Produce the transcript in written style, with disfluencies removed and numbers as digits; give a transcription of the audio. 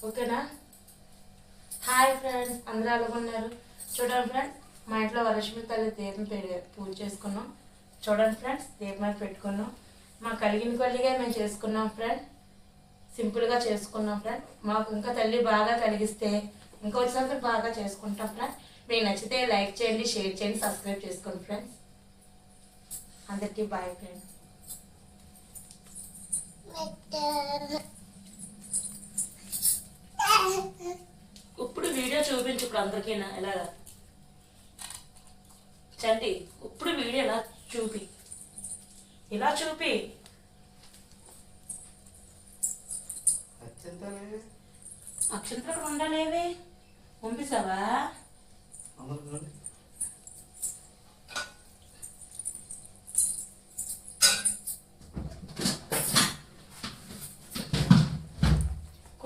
ఓకేనా? Hi friends, అందరూ ఎలాగున్నారు? చూడండి ఫ్రెండ్స్, మా ఇంట్లో వరలక్ష్మి తల్లి దీపం పూజ చేసుకున్నాం. చూడండి ఫ్రెండ్స్, దీపం పెట్టుకున్నాం. మా కలిగిన కొద్దిగా మేము చేసుకున్నాం ఫ్రెండ్. సింపుల్గా చేసుకున్నాం ఫ్రెండ్. మాకు ఇంకా తల్లి బాగా కలిగిస్తే ఇంకొకసారి బాగా చేసుకుంటాం ఫ్రెండ్. మీకు నచ్చితే లైక్ చేయండి, షేర్ చేయండి, సబ్స్క్రైబ్ చేసుకోండి ఫ్రెండ్స్. అందరికీ బాయ్ ఫ్రెండ్. ఇప్పుడు వీడియో చూపించు ఇప్పుడు అందరికీనా ఎలాగా చండి. ఇప్పుడు వీడియో ఎలా చూపి, ఇలా చూపి. అక్షంతలు ఉండాలేవి పంపిస్తావా?